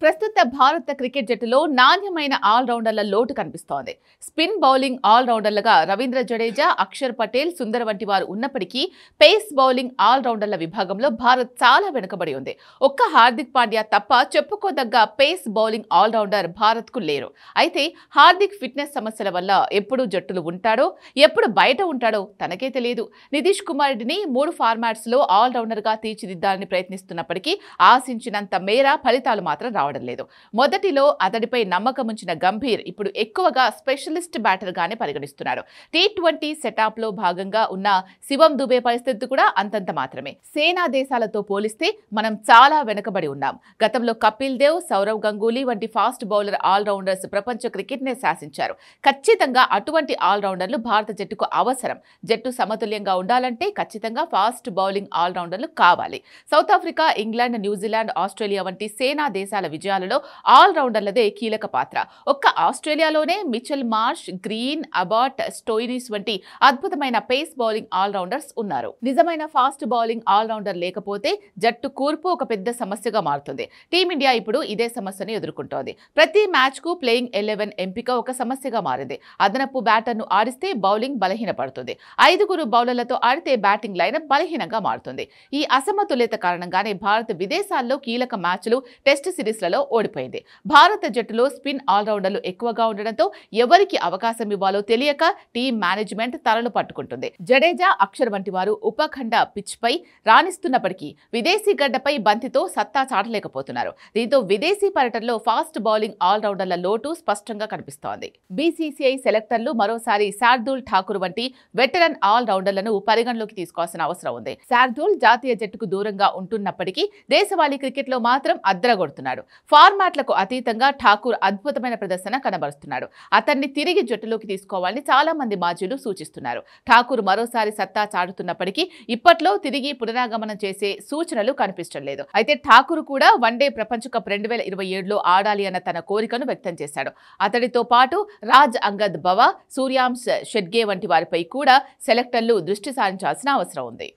ప్రస్తుత భారత క్రికెట్ జట్టులో నాణ్యమైన ఆల్రౌండర్ల లోటు కనిపిస్తోంది. స్పిన్ బౌలింగ్ ఆల్రౌండర్లుగా రవీంద్ర జడేజా, అక్షర్ పటేల్, సుందర్ వంటి వారు ఉన్నప్పటికీ పేస్ బౌలింగ్ ఆల్రౌండర్ల విభాగంలో భారత్ చాలా వెనుకబడి ఉంది. ఒక్క హార్దిక్ పాండ్యా తప్ప చెప్పుకోదగ్గ పేస్ బౌలింగ్ ఆల్రౌండర్ భారత్కు లేరు. అయితే హార్దిక్ ఫిట్నెస్ సమస్యల వల్ల ఎప్పుడు జట్టులు ఉంటాడో, ఎప్పుడు బయట ఉంటాడో తనకే తెలియదు. నితీష్ కుమార్ రెడ్డిని 3 ఫార్మాట్స్లో ఆల్రౌండర్గా తీర్చిదిద్దాలని ప్రయత్నిస్తున్నప్పటికీ ఆశించినంత మేర ఫలితాలు మాత్రం రావడం లేదు. మొదటిలో అతడిపై నమ్మకం ఉంచిన గంభీర్ ఇప్పుడు ఎక్కువగా స్పెషలిస్ట్ బ్యాటర్గానే పరిగణిస్తున్నారు. టీ20 సెటప్లో భాగంగా ఉన్న శివం దుబే పరిస్థితి కూడా అంతంత మాత్రమే. సేనా దేశాలతో పోలిస్తే మనం చాలా వెనుకబడి ఉన్నాం. గతంలో కపిల్ దేవ్, సౌరవ్ గంగూలీ వంటి ఫాస్ట్ బౌలర్ ఆల్రౌండర్స్ ప్రపంచ క్రికెట్నే శాసించారు. ఖచ్చితంగా అటువంటి ఆల్రౌండర్లు భారత జట్టుకు అవసరం. జట్టు సమతుల్యంగా ఉండాలంటే ఖచ్చితంగా ఫాస్ట్ బౌలింగ్ ఆల్రౌండర్లు కావాలి. South Africa, England, New Zealand, Australia వంటి సేనా దేశాల విజయాలలో ఆల్రౌండర్లదే కీలక పాత్ర. ఒక్క ఆస్ట్రేలియాలోనే Mitchell Marsh, Green, Abbott, Stoinis వంటి అద్భుతమైన పేస్ బౌలింగ్ ఆల్రౌండర్స్ ఉన్నారు. నిజమైన ఫాస్ట్ బౌలింగ్ ఆల్రౌండర్ లేకపోతే జట్టు కూర్పు ఒక పెద్ద సమస్యగా మారుతుంది. టీమిండియా ఇప్పుడు ఇదే సమస్యను ఎదుర్కొంటోంది. ప్రతి మ్యాచ్కు ప్లేయింగ్ 11 ఎంపిక ఒక సమస్యగా మారింది. అదనపు బ్యాటర్ను ఆడిస్తే బౌలింగ్ బలహీనపడుతుంది. 5 బౌలర్లతో ఆడితే బ్యాటింగ్ లైనప్ బలహీనంగా మారుతుంది. ఈ అసమతుల్యత కారణంగానే భారత్ విదేశాల్లో కీలక మ్యాచ్లు, టెస్ట్ సిరీస్లలో ఓడిపోయింది. భారత జట్టులో స్పిన్ ఆల్రౌండర్లు ఎక్కువగా ఉండడంతో ఎవరికి అవకాశం ఇవ్వాలో తెలియక టీం మేనేజ్మెంట్ తలలు పట్టుకుంటుంది. జడేజా, అక్షర్ వంటి వారు ఉపఖండ పిచ్ పై రాణిస్తున్నప్పటికీ విదేశీ గడ్డపై బంతితో సత్తా చాటలేకపోతున్నారు. దీంతో విదేశీ పర్యటనలో ఫాస్ట్ బౌలింగ్ ఆల్రౌండర్ల లోటు స్పష్టంగా కనిపిస్తోంది. బీసీసీఐ సెలెక్టర్లు మరోసారి శార్దూల్ ఠాకూర్ వంటి వెటరన్ ఆల్రౌండర్లను పరిగణలోకి తీసుకోవాల్సిన అవసరం ఉంది. శార్దూల్ జాతీయ జట్టుకు దూరంగా ఉంటున్నప్పటికీ దేశవాళీ క్రికెట్లో మాత్రం అద్రగొడుతున్నాడు. ఫార్మాట్లకు అతీతంగా ఠాకూర్ అద్భుతమైన ప్రదర్శన కనబరుస్తున్నాడు. అతన్ని తిరిగి జట్టులోకి తీసుకోవాలని చాలా మంది మాజీలు సూచిస్తున్నారు. ఠాకూర్ మరోసారి సత్తా చాటుతున్నప్పటికీ ఇప్పట్లో తిరిగి పునరాగమనం చేసే సూచనలు కనిపించడం లేదు. అయితే ఠాకూర్ కూడా వన్డే ప్రపంచ కప్ 2027లో ఆడాలి అన్న తన కోరికను వ్యక్తం చేశాడు. అతడితో పాటు రాజ్ అంగద్ బవా, సూర్యాంశ్ షెడ్గే వంటి వారిపై కూడా సెలెక్టర్లు దృష్టి సారించాల్సిన అవసరం ఉంది.